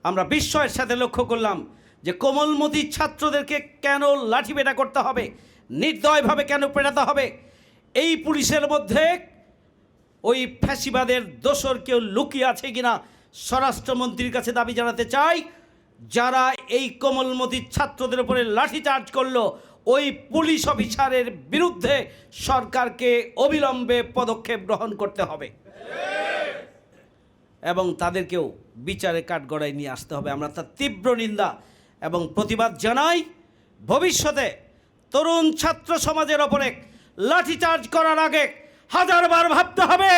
আমরা বিস্ময়ের সাথে লক্ষ্য করলাম যে কোমলমতি ছাত্রদেরকে কেন লাঠিপেটা করতে হবে, নির্দয়ভাবে কেন পেটাতে হবে। এই পুলিশের মধ্যে ওই ফ্যাসিবাদের দোসর কেউ লুকিয়ে আছে কিনা স্বরাষ্ট্রমন্ত্রীর কাছে দাবি জানাতে চাই। যারা এই কোমলমতি ছাত্রদের উপরে লাঠিচার্জ করলো, ওই পুলিশ অফিসারের বিরুদ্ধে সরকারকে অবিলম্বে পদক্ষেপ গ্রহণ করতে হবে এবং তাদেরকেও বিচারে কাঠগড়ায় নিয়ে আসতে হবে। আমরা তার তীব্র নিন্দা এবং প্রতিবাদ জানাই। ভবিষ্যতে তরুণ ছাত্র সমাজের ওপরে লাঠিচার্জ করার আগে হাজারবার ভাবতে হবে।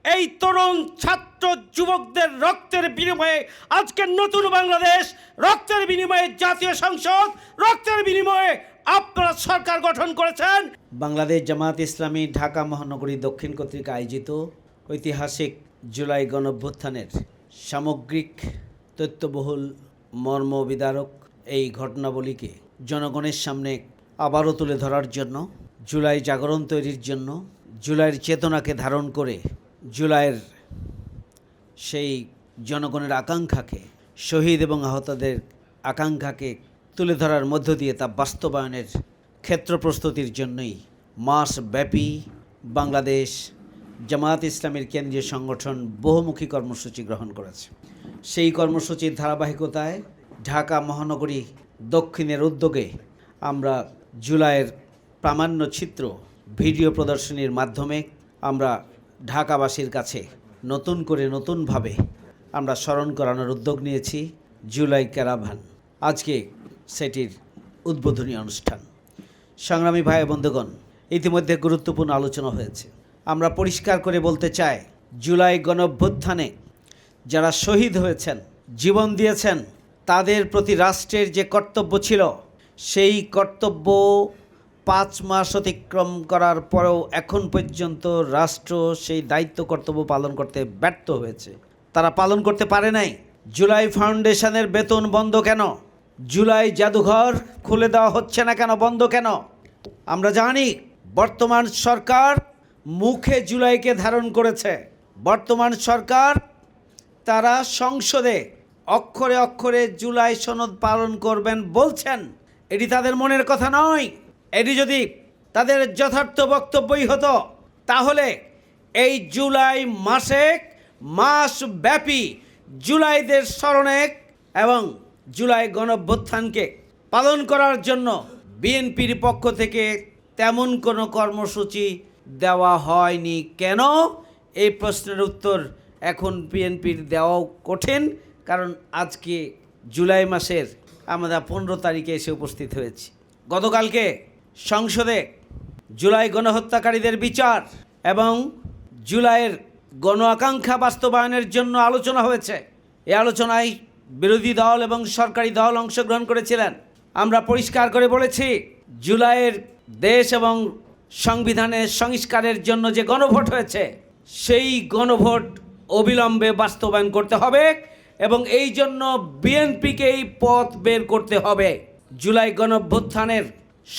এই তরুণ ছাত্র যুবকদের রক্তের বিনিময়ে আজকের নতুন বাংলাদেশ, রক্তের বিনিময়ে জাতীয় সংসদ, রক্তের বিনিময়ে আপনারা সরকার গঠন করেছেন। বাংলাদেশ জামাত ইসলামী ঢাকা মহানগরী দক্ষিণ কর্তৃক আয়োজিত ঐতিহাসিক জুলাই গণঅভ্যুত্থানের সামগ্রিক তথ্যবহুল মর্মবিদারক এই ঘটনাবলীকে জনগণের সামনে আবারও তুলে ধরার জন্য, জুলাই জাগরণ তৈরির জন্য, জুলাইয়ের চেতনাকে ধারণ করে জুলাইয়ের সেই জনগণের আকাঙ্ক্ষাকে, শহীদ এবং আহতদের আকাঙ্ক্ষাকে তুলে ধরার মধ্য দিয়ে তা বাস্তবায়নের ক্ষেত্র প্রস্তুতির জন্যই মাসব্যাপী বাংলাদেশ জামায়াত ইসলামীর কেন্দ্রীয় সংগঠন বহুমুখী কর্মসূচি গ্রহণ করেছে। সেই কর্মসূচির ধারাবাহিকতায় ঢাকা মহানগরী দক্ষিণের উদ্যোগে আমরা জুলাইয়ের প্রামাণ্য চিত্র ভিডিও প্রদর্শনীর মাধ্যমে আমরা ঢাকাবাসীর কাছে নতুনভাবে আমরা স্মরণ করানোর উদ্যোগ নিয়েছি জুলাই ক্যারাভান। আজকে সেটির উদ্বোধনী অনুষ্ঠান। সংগ্রামী ভাই বন্ধুগণ, ইতিমধ্যে গুরুত্বপূর্ণ আলোচনা হয়েছে। আমরা পরিষ্কার করে বলতে চাই, জুলাই গণঅভ্যুত্থানে যারা শহীদ হয়েছেন, জীবন দিয়েছেন, তাদের প্রতি রাষ্ট্রের যে কর্তব্য ছিল, সেই কর্তব্য 5 মাস অতিক্রম করার পরেও এখন পর্যন্ত রাষ্ট্র সেই দায়িত্ব কর্তব্য পালন করতে ব্যর্থ হয়েছে। তারা পালন করতে পারে নাই। জুলাই ফাউন্ডেশনের বেতন বন্ধ কেন? জুলাই জাদুঘর খুলে দেওয়া হচ্ছে না কেন, বন্ধ কেন? আমরা জানি বর্তমান সরকার মুখে জুলাইকে ধারণ করেছে। বর্তমান সরকার তারা সংসদে অক্ষরে অক্ষরে জুলাই সনদ পালন করবেন বলছেন। এটি তাদের মনের কথা নয়। এটি যদি তাদের যথার্থ বক্তব্যই হতো, তাহলে এই জুলাই মাসব্যাপী জুলাইদের স্মরণে এবং জুলাই গণঅভ্যুত্থানকে পালন করার জন্য বিএনপির পক্ষ থেকে তেমন কোনো কর্মসূচি দেওয়া হয়নি কেন? এই প্রশ্নের উত্তর এখন বিএনপির দেওয়াও কঠিন, কারণ আজকে জুলাই মাসের আমরা 15 তারিখে এসে উপস্থিত হয়েছি। গতকালকে সংসদে জুলাই গণহত্যাকারীদের বিচার এবং জুলাইয়ের গণ আকাঙ্ক্ষা বাস্তবায়নের জন্য আলোচনা হয়েছে। এই আলোচনায় বিরোধী দল এবং সরকারি দল অংশগ্রহণ করেছিলেন। আমরা পরিষ্কার করে বলেছি, জুলাইয়ের দেশ এবং সংবিধানের সংস্কারের জন্য যে গণভোট হয়েছে, সেই গণভোট অবিলম্বে বাস্তবায়ন করতে হবে এবং এই জন্য বিএনপিকে এই পথ বের করতে হবে। জুলাই গণঅভ্যুত্থানের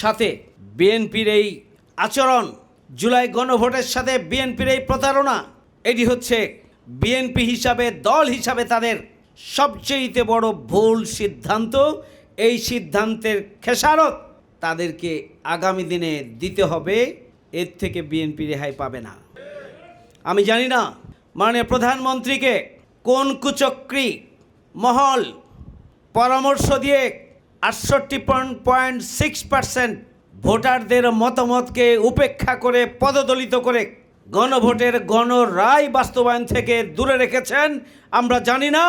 সাথে বিএনপির এই আচরণ, জুলাই গণভোটের সাথে বিএনপির এই প্রতারণা, এটি হচ্ছে বিএনপি হিসাবে, দল হিসাবে তাদের সবচেয়ে বড় ভুল সিদ্ধান্ত। এই সিদ্ধান্তের খেসারত তাদেরকে আগামী দিনে দিতে হবে। এর থেকে বিএনপি রেহাই পাবে না। আমি জানি না মাননীয় প্রধানমন্ত্রীকে কোন কুচক্রী মহল পরামর্শ দিয়ে 68.6% ভোটারদের মতামতকে উপেক্ষা করে, পদদলিত করে গণভোটের গণরায় বাস্তবায়ন থেকে দূরে রেখেছেন। আমরা জানি না,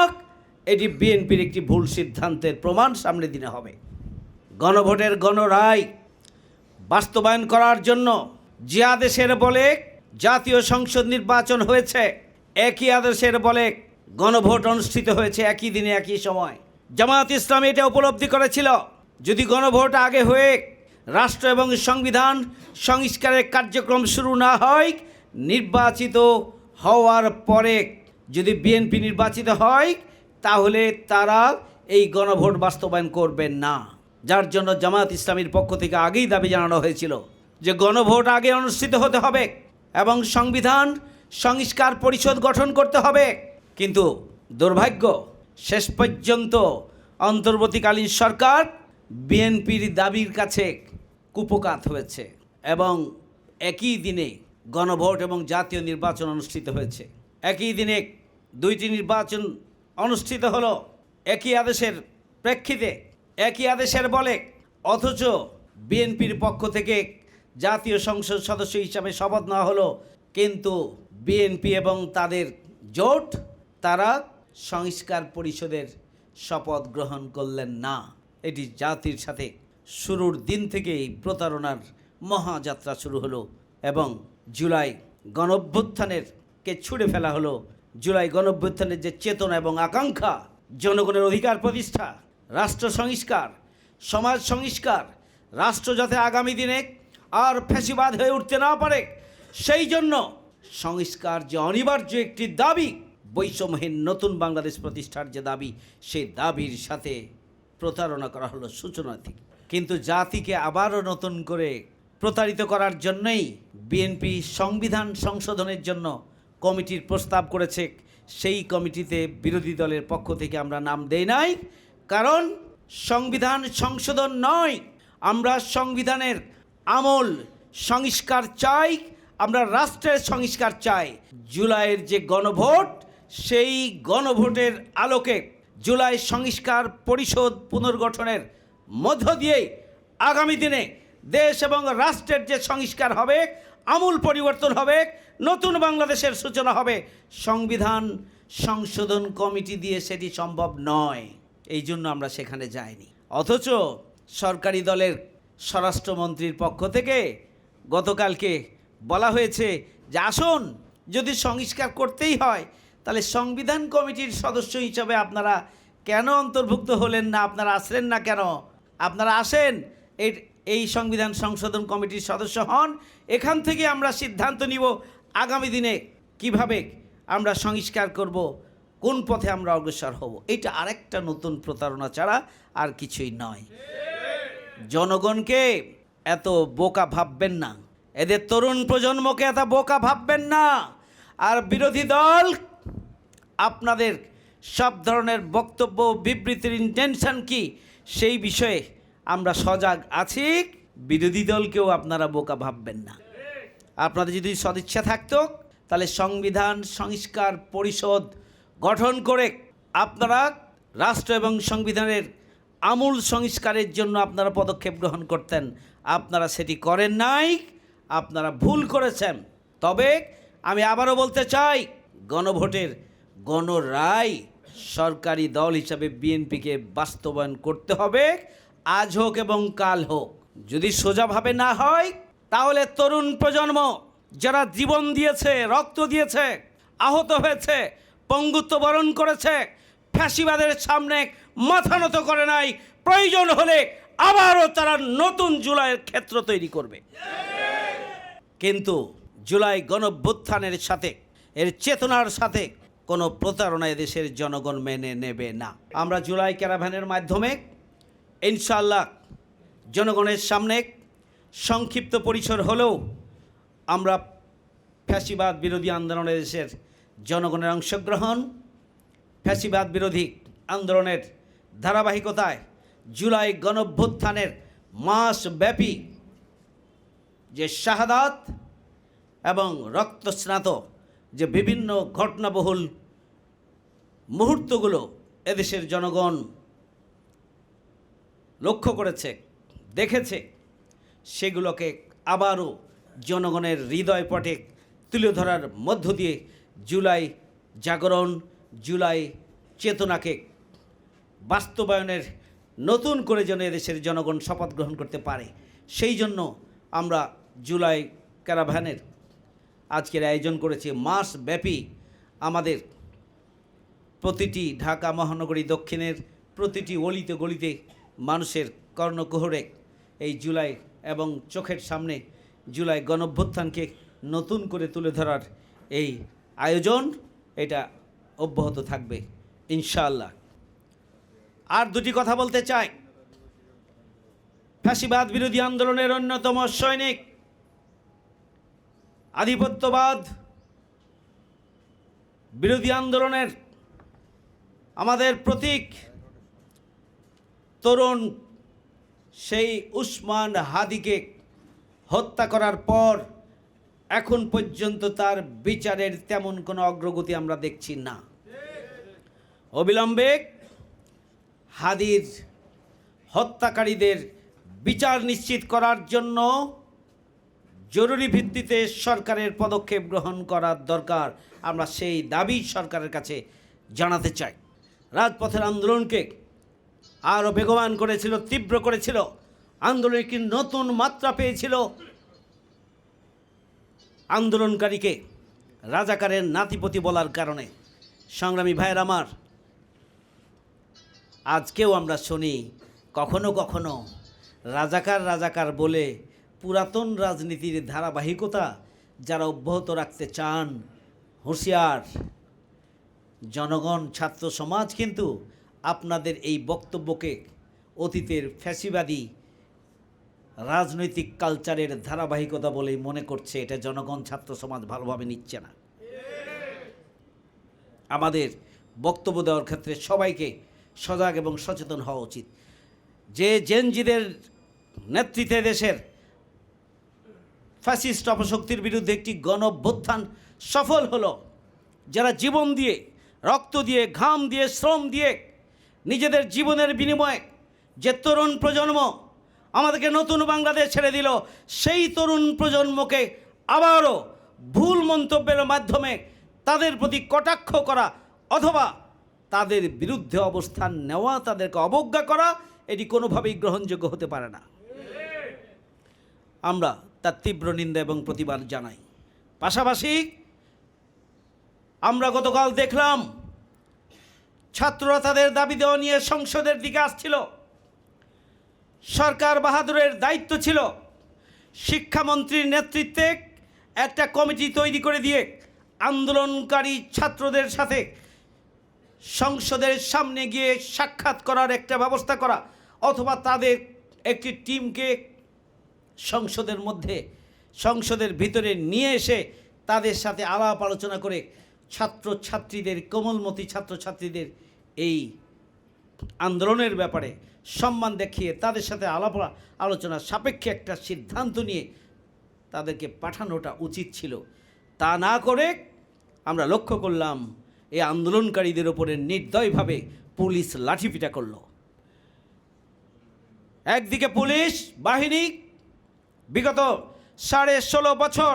এটি বিএনপির একটি ভুল সিদ্ধান্তের প্রমাণ সামনে দিনে হবে। গণভোটের গণরায় বাস্তবায়ন করার জন্য যে আদেশের বলে জাতীয় সংসদ নির্বাচন হয়েছে, একই আদেশের বলে গণভোট অনুষ্ঠিত হয়েছে একই দিনে একই সময়। জামায়াত ইসলামী এটা উপলব্ধি করেছিল, যদি গণভোট আগে হয়ে রাষ্ট্র এবং সংবিধান সংস্কারের কার্যক্রম শুরু না হয়, নির্বাচিত হওয়ার পরে যদি বিএনপি নির্বাচিত হয়, তাহলে তারা এই গণভোট বাস্তবায়ন করবেন না। যার জন্য জামায়াত ইসলামীর পক্ষ থেকে আগেই দাবি জানানো হয়েছিল যে গণভোট আগে অনুষ্ঠিত হতে হবে এবং সংবিধান সংস্কার পরিষদ গঠন করতে হবে। কিন্তু দুর্ভাগ্য, শেষ পর্যন্ত অন্তর্বর্তীকালীন সরকার বিএনপির দাবির কাছে কুপকাত হয়েছে এবং একই দিনে গণভোট এবং জাতীয় নির্বাচন অনুষ্ঠিত হয়েছে। একই দিনে দুইটি নির্বাচন অনুষ্ঠিত হলো একই আদেশের প্রেক্ষিতে, একই আদেশের বলে, অথচ বিএনপির পক্ষ থেকে জাতীয় সংসদ সদস্য হিসাবে শপথ নেওয়া হলো, কিন্তু বিএনপি এবং তাদের জোট তারা সংস্কার পরিষদের শপথ গ্রহণ করলেন না। এটি জাতির সাথে শুরুর দিন থেকেই প্রতারণার মহাযাত্রা শুরু হলো এবং জুলাই গণঅভ্যুত্থানেরকে ছুঁড়ে ফেলা হলো। জুলাই গণঅভ্যুত্থানের যে চেতনা এবং আকাঙ্ক্ষা, জনগণের অধিকার প্রতিষ্ঠা, রাষ্ট্র সংস্কার, সমাজ সংস্কার, রাষ্ট্র যাতে আগামী দিনে আর ফ্যাসিবাদ হয়ে উঠতে না পারে, সেই জন্য সংস্কার যে অনিবার্য একটি দাবি, বৈষম্যহীন নতুন বাংলাদেশ প্রতিষ্ঠার যে দাবি, সেই দাবির সাথে প্রতারণা করা হলো সূচনা থেকে। কিন্তু জাতিকে আবারও নতুন করে প্রতারিত করার জন্যই বিএনপি সংবিধান সংশোধনের জন্য কমিটির প্রস্তাব করেছে। সেই কমিটিতে বিরোধী দলের পক্ষ থেকে আমরা নাম দেই নাই, কারণ সংবিধান সংশোধন নয়, আমরা সংবিধানের আমল সংস্কার চাই, আমরা রাষ্ট্রের সংস্কার চাই। জুলাইয়ের যে গণভোট, সেই গণভোটের আলোকে জুলাই সংস্কার পরিষদ পুনর্গঠনের মধ্য দিয়ে আগামী দিনে দেশ এবং রাষ্ট্রের যে সংস্কার হবে, আমূল পরিবর্তন হবে, নতুন বাংলাদেশের সূচনা হবে। সংবিধান সংশোধন কমিটি দিয়ে সেটি সম্ভব নয়, এই জন্য আমরা সেখানে যাইনি। অথচ সরকারি দলের স্বরাষ্ট্রমন্ত্রীর পক্ষ থেকে গতকালকে বলা হয়েছে যে আসুন, যদি সংস্কার করতেই হয় তাহলে সংবিধান কমিটির সদস্য হিসাবে আপনারা কেন অন্তর্ভুক্ত হলেন না, আপনারা আসলেন না কেন? আপনারা আসেন, এই সংবিধান সংশোধন কমিটির সদস্য হন, এখান থেকে আমরা সিদ্ধান্ত নিব আগামী দিনে কিভাবে আমরা সংস্কার করব, কোন পথে আমরা অগ্রসর হব। এটা আরেকটা নতুন প্রতারণা ছাড়া আর কিছুই নয়। জনগণকে এত বোকা ভাববেন না, এদের তরুণ প্রজন্মকে এত বোকা ভাববেন না। আর বিরোধী দল আপনাদের সব ধরনের বক্তব্য বিবৃতির ইন্টেনশন কি, সেই বিষয়ে আমরা সজাগ আছি। বিরোধী দলকেও আপনারা বোকা ভাববেন না। আপনাদের যদি সদিচ্ছা থাকতো তাহলে সংবিধান সংস্কার পরিষদ গঠন করে আপনারা রাষ্ট্র এবং সংবিধানের আমূল সংস্কারের জন্য আপনারা পদক্ষেপ গ্রহণ করতেন। আপনারা সেটি করেন নাই, আপনারা ভুল করেছেন। তবে আমি আবারও বলতে চাই, গণভোটের গণরায় সরকারি দল হিসাবে বিএনপিকে বাস্তবায়ন করতে হবে, আজ হোক এবং কাল হোক। যদি সোজাভাবে না হয় তাহলে তরুণ প্রজন্ম যারা জীবন দিয়েছে, রক্ত দিয়েছে, আহত হয়েছে, পঙ্গুত্ব বরণ করেছে, ফ্যাসিবাদের সামনে মাথা নত করে নাই, প্রয়োজন হলে আবারও তারা নতুন জুলাইয়ের ক্ষেত্র তৈরি করবে। কিন্তু জুলাই গণঅভ্যুত্থানের সাথে, এর চেতনার সাথে কোনো প্রতারণা দেশের জনগণ মেনে নেবে না। আমরা জুলাই ক্যারাভ্যানের মাধ্যমে ইনশাআল্লাহ জনগণের সামনে সংক্ষিপ্ত পরিসর হলেও আমরা ফ্যাসিবাদ বিরোধী আন্দোলনে দেশের জনগণের অংশগ্রহণ, ফ্যাসিবাদ বিরোধী আন্দোলনের ধারাবাহিকতায় জুলাই গণঅভ্যুত্থানের মাসব্যাপী যে শাহাদাত এবং রক্তস্নাত যে বিভিন্ন ঘটনাবহুল মুহূর্তগুলো এদেশের জনগণ লক্ষ্য করেছে, দেখেছে, সেগুলোকে আবারও জনগণের হৃদয় পটে তুলে ধরার মধ্য দিয়ে জুলাই জাগরণ, জুলাই চেতনাকে বাস্তবায়নের নতুন করে যেন এদেশের জনগণ শপথ গ্রহণ করতে পারে, সেই জন্য আমরা জুলাই ক্যারাভ্যানের আজকের আয়োজন করেছি। মাসব্যাপী আমাদের প্রতিটি ঢাকা মহানগরী দক্ষিণের প্রতিটি অলিতে গলিতে মানুষের কর্ণকুহরে এই জুলাই এবং চোখের সামনে জুলাই গণঅভ্যুত্থানকে নতুন করে তুলে ধরার এই আয়োজন, এটা অব্যাহত থাকবে ইনশাআল্লাহ। আর দুটি কথা বলতে চাই। ফ্যাসিবাদ বিরোধী আন্দোলনের অন্যতম সৈনিক, আধিপত্যবাদ বিরোধী আন্দোলনের আমাদের প্রতীক তরুণ সেই উসমান হাদিকে হত্যা করার পর এখন পর্যন্ত তার বিচারের তেমন কোনো অগ্রগতি আমরা দেখছি না। অবিলম্বে হাদির হত্যাকারীদের বিচার নিশ্চিত করার জন্য জরুরি ভিত্তিতে সরকারের পদক্ষেপ গ্রহণ করার দরকার। আমরা সেই দাবি সরকারের কাছে জানাতে চাই। রাজপথের আন্দোলনকে আরও বেগবান করেছিল, তীব্র করেছিল, আন্দোলন কি নতুন মাত্রা পেয়েছিল। আন্দোলনকারীকে রাজাকারের নাতিপতি বলার কারণে। সংগ্রামী ভাইয়ের আমার, আজকেও আমরা শুনি কখনো কখনো রাজাকার রাজাকার বলে পুরাতন রাজনীতির ধারাবাহিকতা যারা অব্যাহত রাখতে চান, হুঁশিয়ার। জনগণ, ছাত্র সমাজ কিন্তু আপনাদের এই বক্তব্যকে অতীতের ফ্যাসিবাদী রাজনৈতিক কালচারের ধারাবাহিকতা বলেই মনে করছে। এটা জনগণ, ছাত্র সমাজ ভালোভাবে নিচ্ছে না। আমাদের বক্তব্য দেওয়ার ক্ষেত্রে সবাইকে সজাগ এবং সচেতন হওয়া উচিত। যে জেনজিদের নেতৃত্বে দেশের ফ্যাসিস্ট অপশক্তির বিরুদ্ধে একটি গণঅভ্যুত্থান সফল হলো, যারা জীবন দিয়ে, রক্ত দিয়ে, ঘাম দিয়ে, শ্রম দিয়ে, নিজেদের জীবনের বিনিময়ে যে তরুণ প্রজন্ম আমাদেরকে নতুন বাংলাদেশ ছেড়ে দিল, সেই তরুণ প্রজন্মকে আবারও ভুল মন্তব্যের মাধ্যমে তাদের প্রতি কটাক্ষ করা অথবা তাদের বিরুদ্ধে অবস্থান নেওয়া, তাদেরকে অবজ্ঞা করা, এটি কোনোভাবেই গ্রহণযোগ্য হতে পারে না। আমরা তার তীব্র নিন্দা এবং প্রতিবাদ জানাই। পাশাপাশি আমরা গতকাল দেখলাম ছাত্ররা তাদের দাবি দেওয়া নিয়ে সংসদের দিকে আসছিল। সরকার বাহাদুরের দায়িত্ব ছিল শিক্ষামন্ত্রীর নেতৃত্বে একটা কমিটি তৈরি করে দিয়ে আন্দোলনকারী ছাত্রদের সাথে সংসদের সামনে গিয়ে সাক্ষাৎ করার একটা ব্যবস্থা করা, অথবা তাদের একটি টিমকে সংসদের ভিতরে নিয়ে এসে তাদের সাথে আলাপ আলোচনা করে ছাত্রছাত্রীদের, কোমলমতি ছাত্রছাত্রীদের এই আন্দোলনের ব্যাপারে সম্মান দেখিয়ে তাদের সাথে আলাপ আলোচনা সাপেক্ষে একটা সিদ্ধান্ত নিয়ে তাদেরকে পাঠানোটা উচিত ছিল। তা না করে আমরা লক্ষ্য করলাম এই আন্দোলনকারীদের ওপরে নির্দয়ভাবে পুলিশ লাঠিপিটা করল। একদিকে পুলিশ বাহিনী বিগত 16.5 বছর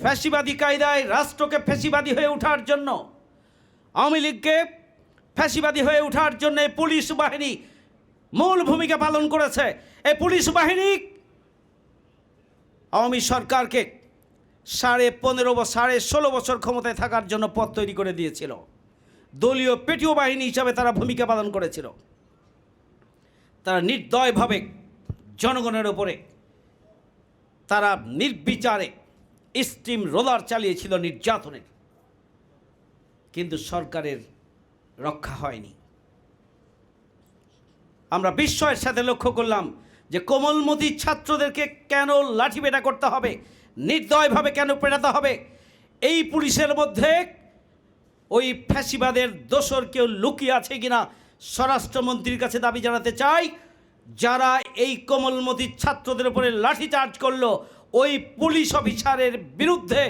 ফ্যাসিবাদী কায়দায় রাষ্ট্রকে ফ্যাসিবাদী হয়ে ওঠার জন্য, আওয়ামী লীগকে ফ্যাসিবাদী হয়ে ওঠার জন্য পুলিশ বাহিনী মূল ভূমিকা পালন করেছে। এই পুলিশ বাহিনী আওয়ামী সরকারকে 16.5 বছর ক্ষমতায় থাকার জন্য পথ তৈরি করে দিয়েছিল। দলীয় পেটিও বাহিনী হিসাবে তারা ভূমিকা পালন করেছিল। তারা নির্দয়ভাবে জনগণের ওপরে তারা নির্বিচারে স্টিম রোলার চালিয়েছিল নির্যাতনের, কিন্তু সরকারের রক্ষা হয়নি। আমরা বিস্ময়ের সাথে লক্ষ্য করলাম যে কোমলমতি ছাত্রদেরকে কেন লাঠিপেটা করতে হবে, নির্দয়ভাবে কেন পেটাতে হবে। এই পুলিশের মধ্যে ওই ফ্যাসিবাদের দোসর কেউ লুকিয়ে আছে কিনা স্বরাষ্ট্রমন্ত্রীর কাছে দাবি জানাতে চাই। যারা এই কোমলমতি ছাত্রদের উপরে লাঠিচার্জ করলো, ওই পুলিশ অফিসারের বিরুদ্ধে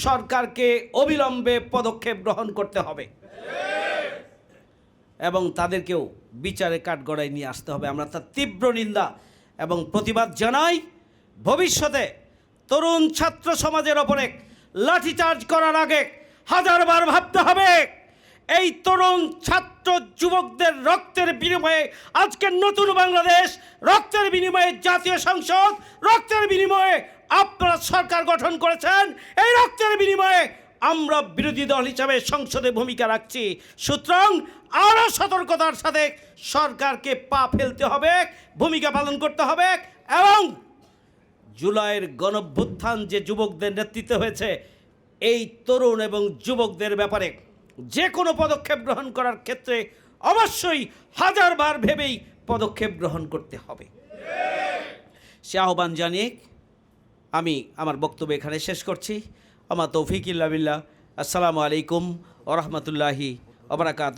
সরকারকে অবিলম্বে পদক্ষেপ গ্রহণ করতে হবে এবং তাদেরকেও বিচারে কাঠগড়ায় নিয়ে আসতে হবে। আমরা তার তীব্র নিন্দা এবং প্রতিবাদ জানাই। ভবিষ্যতে তরুণ ছাত্র সমাজের ওপরে লাঠিচার্জ করার আগে হাজারবার ভাবতে হবে। এই তরুণ ছাত্র যুবকদের রক্তের বিনিময়ে আজকের নতুন বাংলাদেশ, রক্তের বিনিময়ে জাতীয় সংসদ, রক্তের বিনিময়ে আপনারা সরকার গঠন করেছেন। এই রক্তের বিনিময়ে আমরা বিরোধী দল হিসাবে সংসদে ভূমিকা রাখছি। সুতরাং আরও সতর্কতার সাথে সরকারকে পা ফেলতে হবে, ভূমিকা পালন করতে হবে এবং জুলাইয়ের গণঅভ্যুত্থান যে যুবকদের নেতৃত্বে হয়েছে, এই তরুণ এবং যুবকদের ব্যাপারে যে কোনো পদক্ষেপ গ্রহণ করার ক্ষেত্রে অবশ্যই হাজারবার ভেবেই পদক্ষেপ গ্রহণ করতে হবে। সে আহ্বান জানিয়ে আমি আমার বক্তব্য এখানে শেষ করছি। আমার তৌফিক ইল্লা বিল্লাহ। আসসালামু আলাইকুম ওয়া রাহমাতুল্লাহি ওয়া বারাকাতুহু।